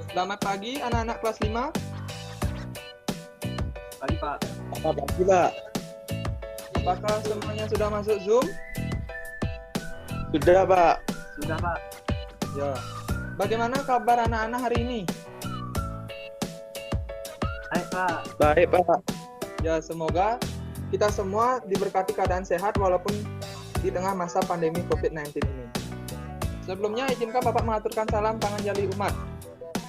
Selamat pagi anak-anak kelas 5. Pagi, Pak. Selamat pagi, Pak. Apakah semuanya sudah masuk Zoom? Sudah, Pak. Sudah, Pak. Ya. Bagaimana kabar anak-anak hari ini? Baik, Pak. Baik, Pak. Ya, semoga kita semua diberkati keadaan sehat walaupun di tengah masa pandemi COVID-19 ini. Sebelumnya izinkan Bapak mengaturkan salam tangan jali umat.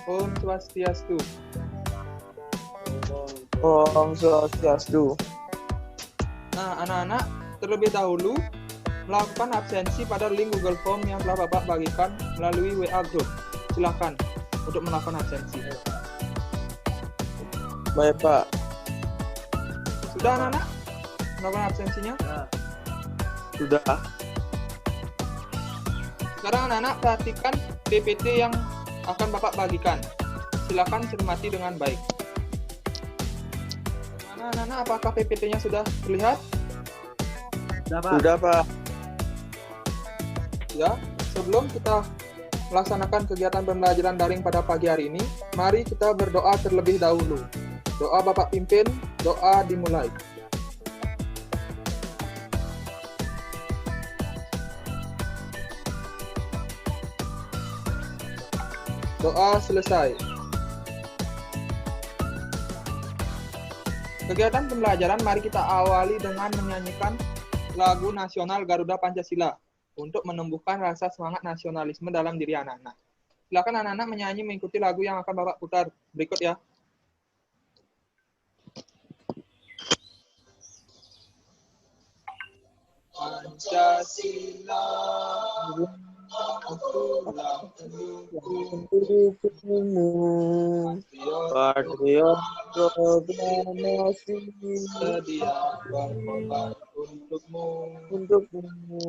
Om Swastiastu. Om Swastiastu. Nah, anak-anak, terlebih dahulu melakukan absensi pada link Google Form yang telah Bapak bagikan melalui WA Group. Silakan untuk melakukan absensi. Baik, Pak. Sudah anak-anak melakukan absensinya? Ya. Sudah. Sekarang anak-anak perhatikan PPT yang akan Bapak bagikan. Silakan cermati dengan baik. Mana anak-anak, apakah PPT-nya sudah terlihat? Sudah, Pak. Sudah, Pak. Ya, sebelum kita melaksanakan kegiatan pembelajaran daring pada pagi hari ini, mari kita berdoa terlebih dahulu. Doa Bapak pimpin, doa dimulai. Doa selesai. Kegiatan pembelajaran mari kita awali dengan menyanyikan lagu nasional Garuda Pancasila untuk menumbuhkan rasa semangat nasionalisme dalam diri anak-anak. Silakan anak-anak menyanyi mengikuti lagu yang akan Bapak putar berikut ya. Pancasila itulah Patriot proklamasi sedia berkorban untukmu.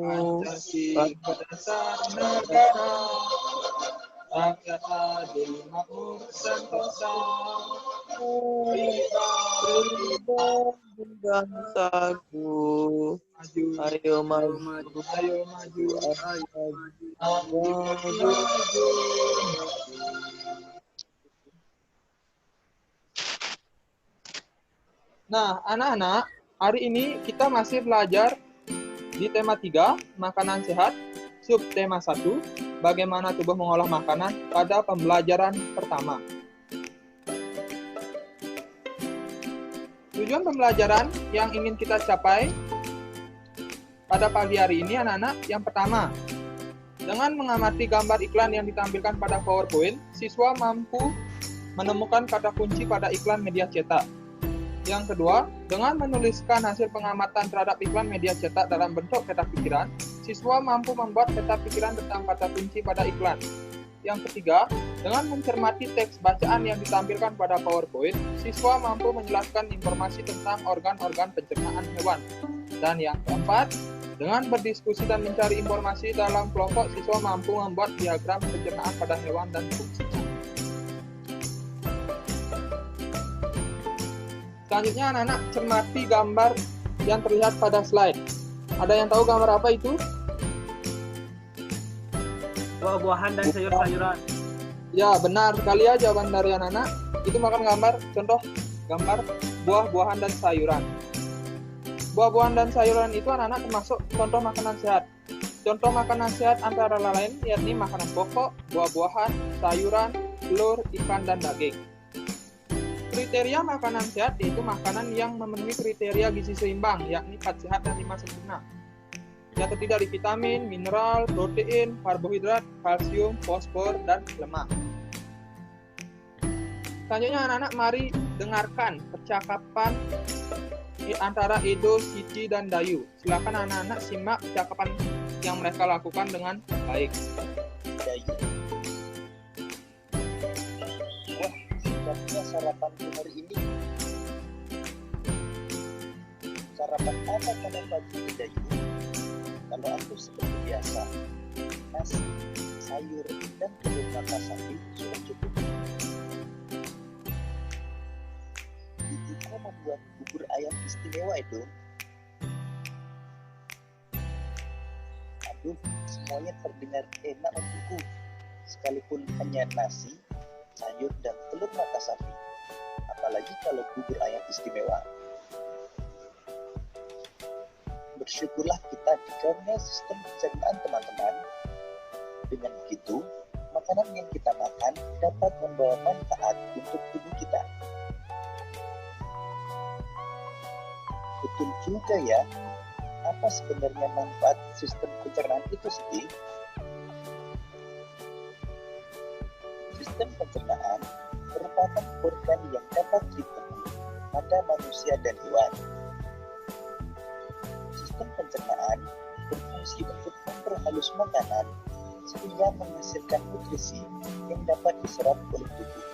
Pancasila dasar negara, rakyat adil makmur sentosa, bangsaku. Ayo maju, ayo maju, Nah, anak-anak, hari ini kita masih belajar di tema 3, makanan sehat, subtema 1, bagaimana tubuh mengolah makanan pada pembelajaran pertama. Tujuan pembelajaran yang ingin kita capai pada pagi hari ini, anak-anak, yang pertama, dengan mengamati gambar iklan yang ditampilkan pada PowerPoint, siswa mampu menemukan kata kunci pada iklan media cetak. Yang kedua, dengan menuliskan hasil pengamatan terhadap iklan media cetak dalam bentuk peta pikiran, siswa mampu membuat peta pikiran tentang kata kunci pada iklan. Yang ketiga, dengan mencermati teks bacaan yang ditampilkan pada PowerPoint, siswa mampu menjelaskan informasi tentang organ-organ pencernaan hewan. Dan yang keempat, dengan berdiskusi dan mencari informasi dalam kelompok, siswa mampu membuat diagram pencernaan pada hewan dan fungsinya. Selanjutnya anak-anak cermati gambar yang terlihat pada slide. Ada yang tahu gambar apa itu? Buah-buahan dan sayur-sayuran. Ya, benar sekali ya jawaban dari anak-anak. Itu makan gambar, contoh gambar buah-buahan dan sayuran. Buah-buahan dan sayuran itu anak-anak termasuk contoh makanan sehat. Contoh makanan sehat antara lain yakni makanan pokok, buah-buahan, sayuran, telur, ikan, dan daging. Kriteria makanan sehat yaitu makanan yang memenuhi kriteria gizi seimbang, yakni 4 sehat dan 5 sempurna. Yang terdiri dari vitamin, mineral, protein, karbohidrat, kalsium, fosfor, dan lemak. Selanjutnya anak-anak mari dengarkan percakapan antara Edo, Siti, dan Dayu. Silakan anak-anak simak percakapan yang mereka lakukan dengan baik. Dayu. Wah, sedapnya sarapanku hari ini. Sarapan apa pada pagi ini, Dayu? Kalau aku seperti biasa, nasi, sayur, dan telur mata sapi sudah cukup. Ibuku membuat bubur ayam istimewa itu. Aduh, semuanya terdengar enak untukku. Sekalipun hanya nasi, sayur, dan telur mata sapi. Apalagi kalau bubur ayam istimewa. Bersyukurlah kita dikaruniai sistem pencernaan teman-teman. Dengan begitu, makanan yang kita makan dapat membawa manfaat untuk tubuh kita. Betul juga ya, apa sebenarnya manfaat sistem pencernaan itu sendiri? Sistem pencernaan merupakan organ yang dapat ditemui pada manusia dan hewan. Sistem pencernaan berfungsi untuk memperhalus makanan sehingga menghasilkan nutrisi yang dapat diserap oleh tubuh.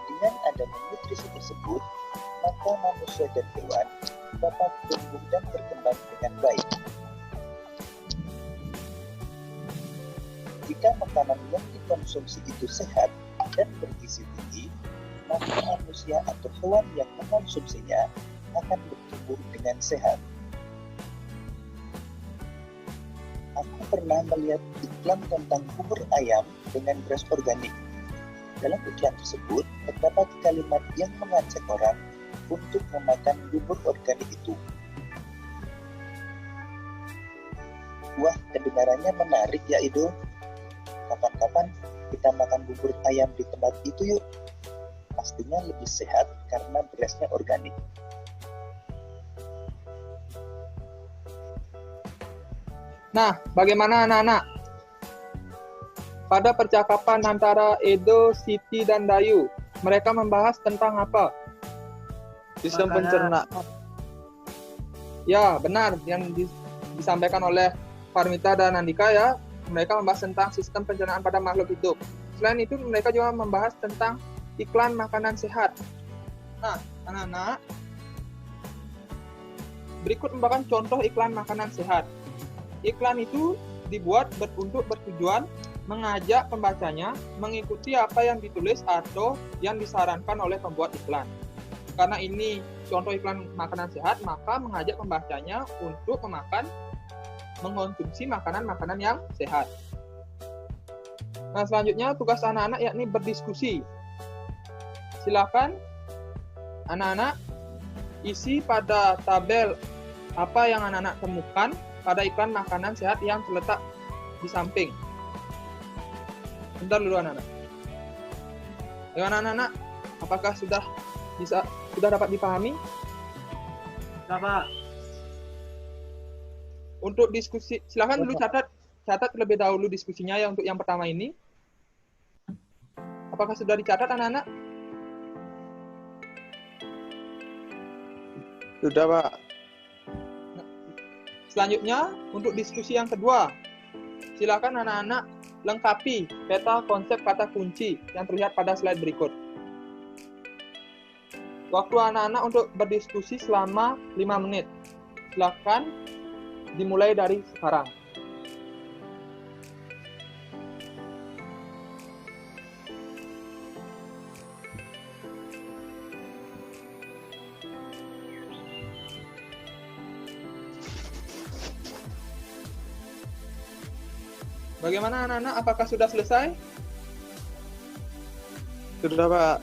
Dengan adanya nutrisi tersebut, maka manusia dan hewan dapat tumbuh dan berkembang dengan baik. Jika makanan yang dikonsumsi itu sehat dan bergizi tinggi, maka manusia atau hewan yang mengonsumsinya akan bertumbuh dengan sehat. Aku pernah melihat iklan tentang bubur ayam dengan beras organik. Dalam iklan tersebut, terdapat kalimat yang mengajak orang untuk memakan bubur organik itu. Wah, kedengarannya menarik ya, Ido. Kapan-kapan kita makan bubur ayam di tempat itu yuk. Pastinya lebih sehat karena berasnya organik. Nah, bagaimana anak-anak? Pada percakapan antara Edo, Siti, dan Dayu, mereka membahas tentang apa? Sistem Makanan. pencernaan. Ya, benar. Yang disampaikan oleh Farmita dan Andika ya, mereka membahas tentang sistem pencernaan pada makhluk hidup. Selain itu, mereka juga membahas tentang iklan makanan sehat. Nah, anak-anak, berikut merupakan contoh iklan makanan sehat. Iklan itu dibuat untuk bertujuan mengajak pembacanya mengikuti apa yang ditulis atau yang disarankan oleh pembuat iklan. Karena ini contoh iklan makanan sehat, maka mengajak pembacanya untuk mengkonsumsi makanan-makanan yang sehat. Nah, selanjutnya tugas anak-anak yakni berdiskusi. Silakan anak-anak isi pada tabel apa yang anak-anak temukan pada iklan makanan sehat yang terletak di samping. Bentar dulu anak-anak. Dengan anak-anak, apakah sudah dapat dipahami? Sudah, Pak. Untuk diskusi, silakan dulu catat terlebih dahulu diskusinya ya untuk yang pertama ini. Apakah sudah dicatat anak-anak? Sudah, Pak. Selanjutnya, untuk diskusi yang kedua, silakan anak-anak lengkapi peta konsep kata kunci yang terlihat pada slide berikut. Waktu anak-anak untuk berdiskusi selama 5 menit. Silakan dimulai dari sekarang. Bagaimana anak-anak? Apakah sudah selesai? Sudah, Pak.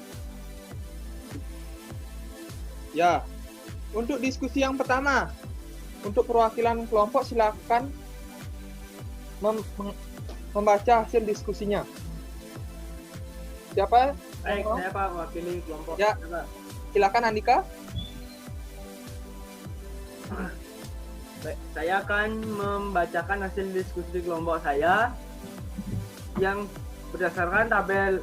Ya. Untuk diskusi yang pertama, untuk perwakilan kelompok silakan membaca hasil diskusinya. Siapa? Baik, saya Pak, wakili kelompok. Ya. Saya, Pak. Silakan Andika. Baik, saya akan membacakan hasil diskusi kelompok saya yang berdasarkan tabel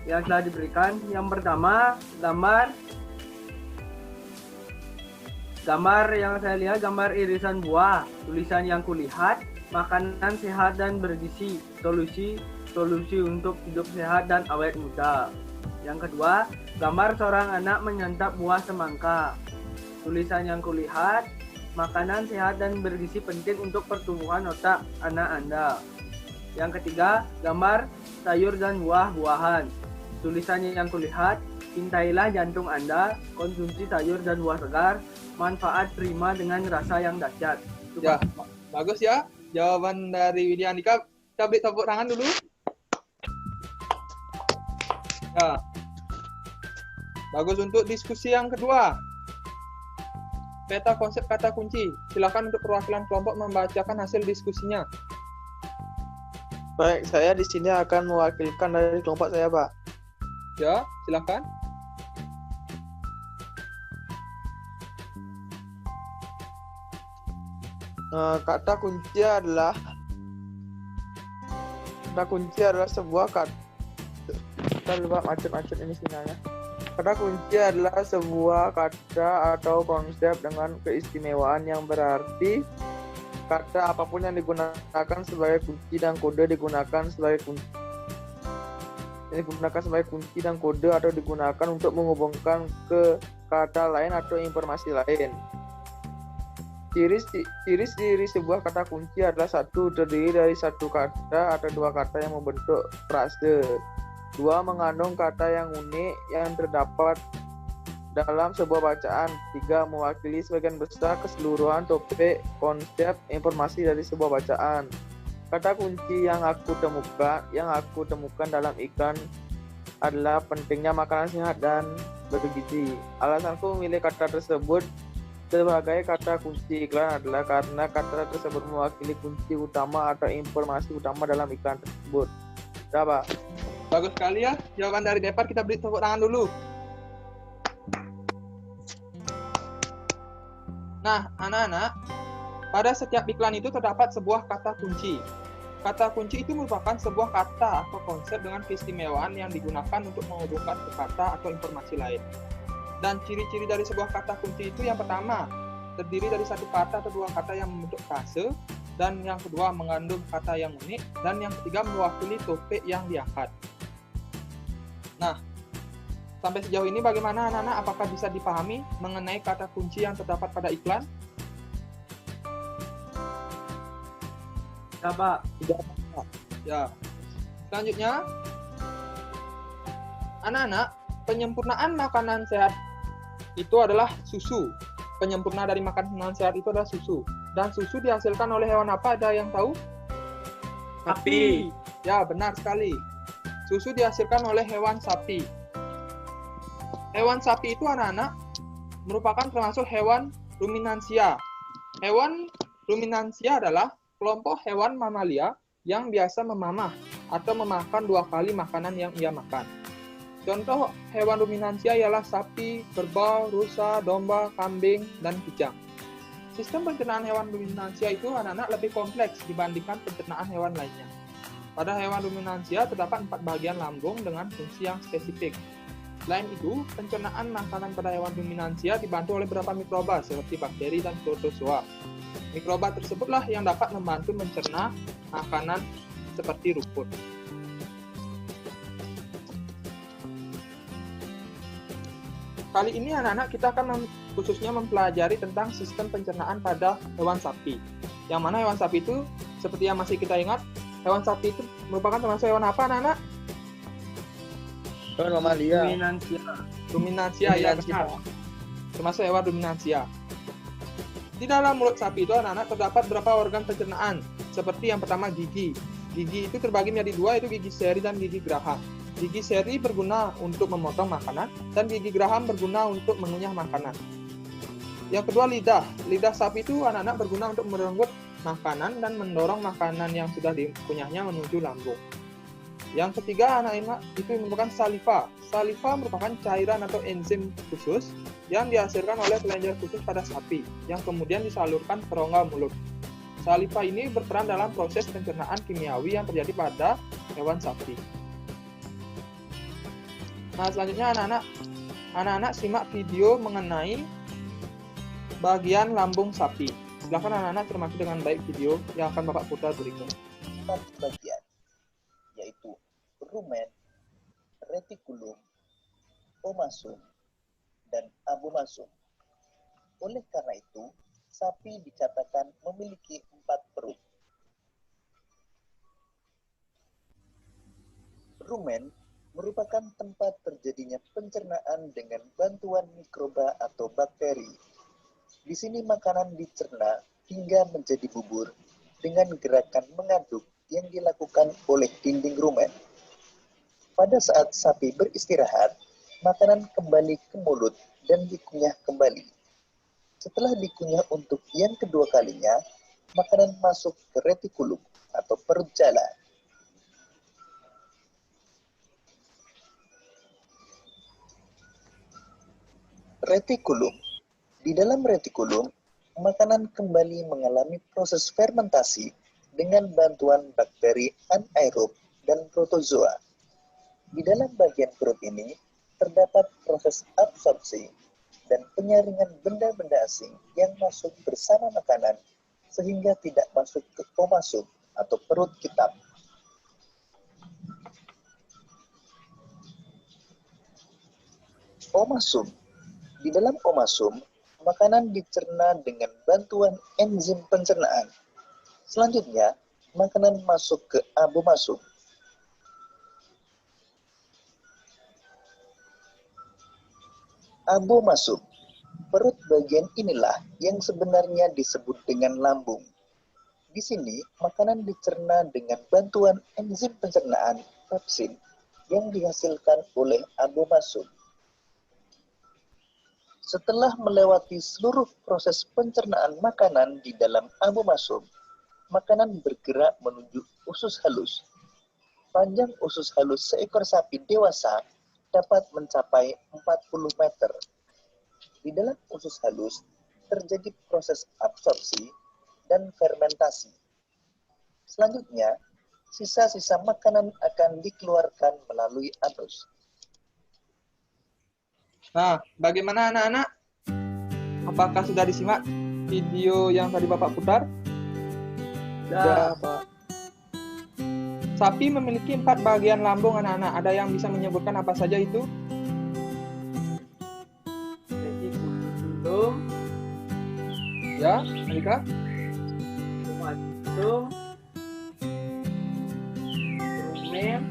yang telah diberikan. Yang pertama, gambar yang saya lihat, gambar irisan buah. Tulisan yang kulihat, makanan sehat dan bergizi, solusi untuk hidup sehat dan awet muda. Yang kedua, gambar seorang anak menyantap buah semangka. Tulisan yang kulihat, makanan sehat dan bergizi penting untuk pertumbuhan otak anak Anda. Yang ketiga, gambar sayur dan buah-buahan. Tulisannya yang kulihat, cintailah jantung Anda, konsumsi sayur dan buah segar, manfaat prima dengan rasa yang dahsyat. Ya, bagus ya. Jawaban dari Widya Andika Kita beri tepuk tangan dulu. Ya. Bagus untuk diskusi yang kedua. Peta konsep kata kunci. Silakan untuk perwakilan kelompok membacakan hasil diskusinya. Baik, saya di sini akan mewakilkan dari kelompok saya, Pak. Ya, silakan. Kata kunci adalah sebuah kata. Kita lupa macet-macet ini sinyalnya. Kata kunci adalah sebuah kata atau konsep dengan keistimewaan yang berarti kata apapun yang digunakan sebagai kunci dan kode digunakan sebagai kunci dan kode atau digunakan untuk menghubungkan ke kata lain atau informasi lain. Ciri-ciri sebuah kata kunci adalah satu, terdiri dari satu kata atau dua kata yang membentuk frase. Dua, mengandung kata yang unik yang terdapat dalam sebuah bacaan. Tiga, mewakili sebagian besar keseluruhan topik, konsep, informasi dari sebuah bacaan. Kata kunci yang aku temukan dalam iklan adalah pentingnya makanan sehat dan bergizi. Alasanku memilih kata tersebut sebagai kata kunci iklan adalah karena kata tersebut mewakili kunci utama atau informasi utama dalam iklan tersebut. Berapa? Bagus sekali ya. Jawaban dari Depar, kita beri tepuk tangan dulu. Nah, anak-anak, pada setiap iklan itu terdapat sebuah kata kunci. Kata kunci itu merupakan sebuah kata atau konsep dengan keistimewaan yang digunakan untuk menghubungkan ke kata atau informasi lain. Dan ciri-ciri dari sebuah kata kunci itu yang pertama, terdiri dari satu kata atau dua kata yang membentuk frase, dan yang kedua mengandung kata yang unik, dan yang ketiga mewakili topik yang diangkat. Nah, sampai sejauh ini bagaimana anak-anak? Apakah bisa dipahami mengenai kata kunci yang terdapat pada iklan? Ya, Pak. Ya. Selanjutnya, anak-anak, penyempurnaan makanan sehat itu adalah susu. Penyempurna dari makanan sehat itu adalah susu. Dan susu dihasilkan oleh hewan apa? Ada yang tahu? Sapi. Ya, benar sekali. Susu dihasilkan oleh hewan sapi. Hewan sapi itu anak-anak merupakan termasuk hewan ruminansia. Hewan ruminansia adalah kelompok hewan mamalia yang biasa memamah atau memakan 2 kali makanan yang ia makan. Contoh hewan ruminansia ialah sapi, kerbau, rusa, domba, kambing, dan kijang. Sistem pencernaan hewan ruminansia itu anak-anak lebih kompleks dibandingkan pencernaan hewan lainnya. Pada hewan ruminansia terdapat 4 bagian lambung dengan fungsi yang spesifik. Selain itu, pencernaan makanan pada hewan ruminansia dibantu oleh beberapa mikroba seperti bakteri dan protozoa. Mikroba tersebutlah yang dapat membantu mencerna makanan seperti rumput. Kali ini anak-anak kita akan khususnya mempelajari tentang sistem pencernaan pada hewan sapi. Yang mana hewan sapi itu, seperti yang masih kita ingat, hewan sapi itu merupakan termasuk hewan apa anak-anak? Hewan mamalia. Ruminansia, ya benar. Termasuk hewan ruminansia. Di dalam mulut sapi itu anak-anak terdapat beberapa organ pencernaan, seperti yang pertama gigi. Gigi itu terbagi menjadi 2, yaitu gigi seri dan gigi geraham. Gigi seri berguna untuk memotong makanan, dan gigi geraham berguna untuk mengunyah makanan. Yang kedua lidah. Lidah sapi itu anak-anak berguna untuk merenggut makanan dan mendorong makanan yang sudah dikunyahnya menuju lambung. Yang ketiga anak-anak itu merupakan saliva. Saliva merupakan cairan atau enzim khusus yang dihasilkan oleh kelenjar khusus pada sapi, yang kemudian disalurkan ke rongga mulut. Saliva ini berperan dalam proses pencernaan kimiawi yang terjadi pada hewan sapi. Nah, selanjutnya anak-anak simak video mengenai bagian lambung sapi. Silakan anak-anak cermati dengan baik video yang akan Bapak putar berikut. 4 bagian, yaitu rumen, retikulum, omasum, dan abomasum. Oleh karena itu, sapi dikatakan memiliki 4 perut. Rumen merupakan tempat terjadinya pencernaan dengan bantuan mikroba atau bakteri. Di sini makanan dicerna hingga menjadi bubur dengan gerakan mengaduk yang dilakukan oleh dinding rumen. Pada saat sapi beristirahat, makanan kembali ke mulut dan dikunyah kembali. Setelah dikunyah untuk yang kedua kalinya, makanan masuk ke retikulum atau perut jala. Retikulum. Di dalam retikulum, makanan kembali mengalami proses fermentasi dengan bantuan bakteri anaerob dan protozoa. Di dalam bagian perut ini, terdapat proses absorpsi dan penyaringan benda-benda asing yang masuk bersama makanan sehingga tidak masuk ke omasum atau perut hitam. Omasum. Di dalam omasum, makanan dicerna dengan bantuan enzim pencernaan. Selanjutnya, makanan masuk ke abomasum. Abomasum. Perut bagian inilah yang sebenarnya disebut dengan lambung. Di sini, makanan dicerna dengan bantuan enzim pencernaan pepsin yang dihasilkan oleh abomasum. Setelah melewati seluruh proses pencernaan makanan di dalam abomasum, makanan bergerak menuju usus halus. Panjang usus halus seekor sapi dewasa dapat mencapai 40 meter. Di dalam usus halus terjadi proses absorpsi dan fermentasi. Selanjutnya, sisa-sisa makanan akan dikeluarkan melalui anus. Nah, bagaimana anak-anak? Apakah sudah disimak video yang tadi Bapak putar? Sudah, Pak. Sapi memiliki 4 bagian lambung anak-anak. Ada yang bisa menyebutkan apa saja itu? Retikulum, Ya, Andika? omasum, rumen.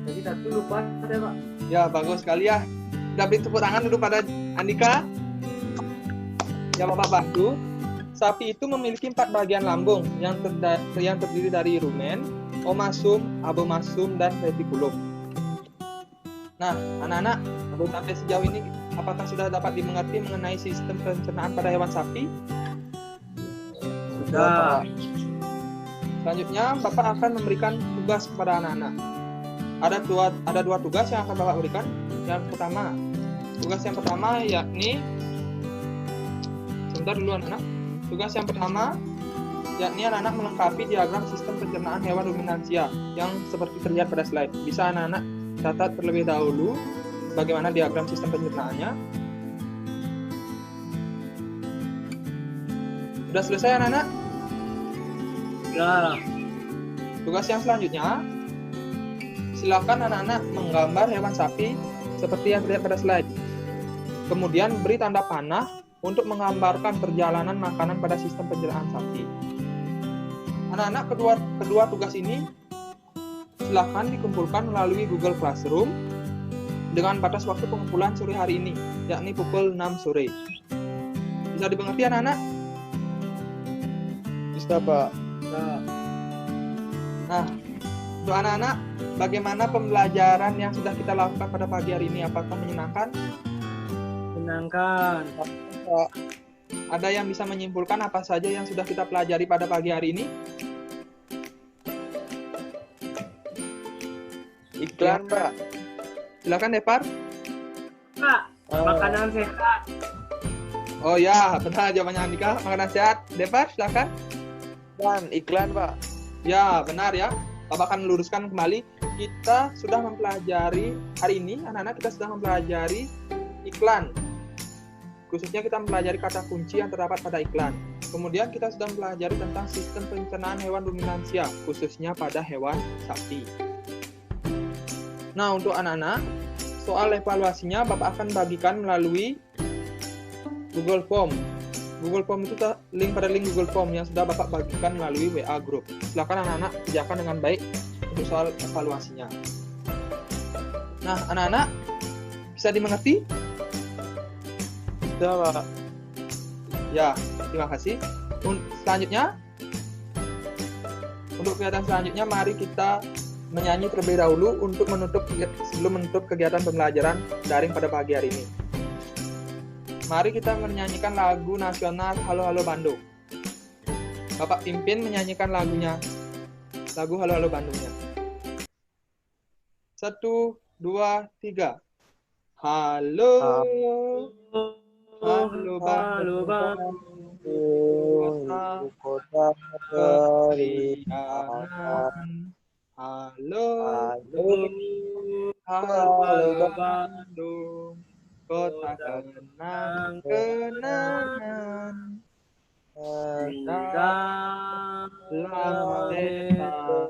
Jadi satu lupa ada, Pak. Ya, bagus sekali ya. Kita beri tepuk tangan dulu pada Andika. Ya, Bapak bantu. Sapi itu memiliki 4 bagian lambung yang terdiri dari rumen, omasum, abomasum, dan retikulum. Nah, anak-anak, menurut sampai sejauh ini, apakah sudah dapat dimengerti mengenai sistem pencernaan pada hewan sapi? Sudah. Selanjutnya, Bapak akan memberikan tugas kepada anak-anak. Ada dua tugas yang akan Bapak berikan. Tugas yang pertama yakni, sebentar dulu anak-anak. Tugas yang pertama yakni anak-anak melengkapi diagram sistem pencernaan hewan ruminansia yang seperti terlihat pada slide. Bisa anak-anak catat terlebih dahulu bagaimana diagram sistem pencernaannya. Sudah selesai anak-anak? Sudah. Tugas yang selanjutnya, silakan anak-anak menggambar hewan sapi seperti yang terlihat pada slide. Kemudian beri tanda panah untuk menggambarkan perjalanan makanan pada sistem pencernaan sapi. Anak-anak, kedua tugas ini silakan dikumpulkan melalui Google Classroom dengan batas waktu pengumpulan sore hari ini, yakni pukul 6 sore. Bisa dimengerti anak-anak? Bisa, Pak. Nah, untuk anak-anak, bagaimana pembelajaran yang sudah kita lakukan pada pagi hari ini? Apakah menyenangkan? Menyenangkan. Ada yang bisa menyimpulkan apa saja yang sudah kita pelajari pada pagi hari ini? Iklan, Pak. Silakan, Depar. Pak, makanan sehat. Oh ya, benar jawabannya Andika. Makanan sehat. Depar, silakan. Iklan, Pak. Ya, benar ya. Bapak akan meluruskan kembali. Kita sudah mempelajari hari ini, anak-anak kita sudah mempelajari iklan. Khususnya kita mempelajari kata kunci yang terdapat pada iklan. Kemudian kita sudah mempelajari tentang sistem pencernaan hewan ruminansia, khususnya pada hewan sapi. Nah, untuk anak-anak, soal evaluasinya Bapak akan bagikan melalui Google Form. Google Form itu link Google Form yang sudah Bapak bagikan melalui WA Group. Silakan anak-anak kerjakan dengan baik untuk soal evaluasinya. Nah, anak-anak bisa dimengerti? Sudah, Pak. Ya, terima kasih. Selanjutnya, Untuk kegiatan selanjutnya, mari kita menyanyi terlebih dahulu sebelum menutup kegiatan pembelajaran daring pada pagi hari ini. Mari kita menyanyikan lagu nasional Halo Halo Bandung. Bapak pimpin menyanyikan lagu Halo Halo Bandungnya. 1, 2, 3. Halo, halo Bandung, kota keriangan. Halo, halo Bandung, kota kenang-kenangan. Lama beta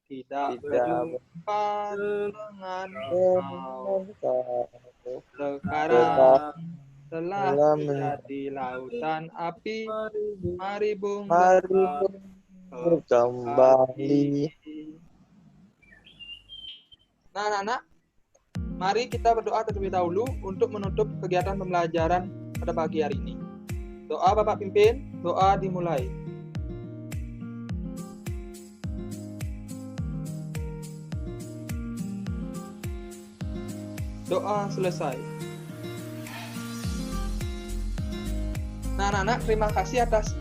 tidak berjumpa dengan kau. Sekarang telah menjadi lautan api, mari kembali. Nah, anak-anak, mari kita berdoa terlebih dahulu untuk menutup kegiatan pembelajaran pada pagi hari ini. Doa Bapak pimpin, doa dimulai. Doa selesai. Nah, anak-anak, terima kasih atas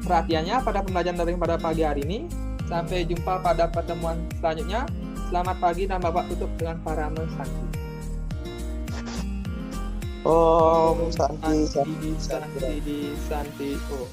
perhatiannya pada pembelajaran daring pada pagi hari ini. Sampai jumpa pada pertemuan selanjutnya. Selamat pagi dan Bapak tutup dengan Parame Santi. Om Santi, Santi. Oh.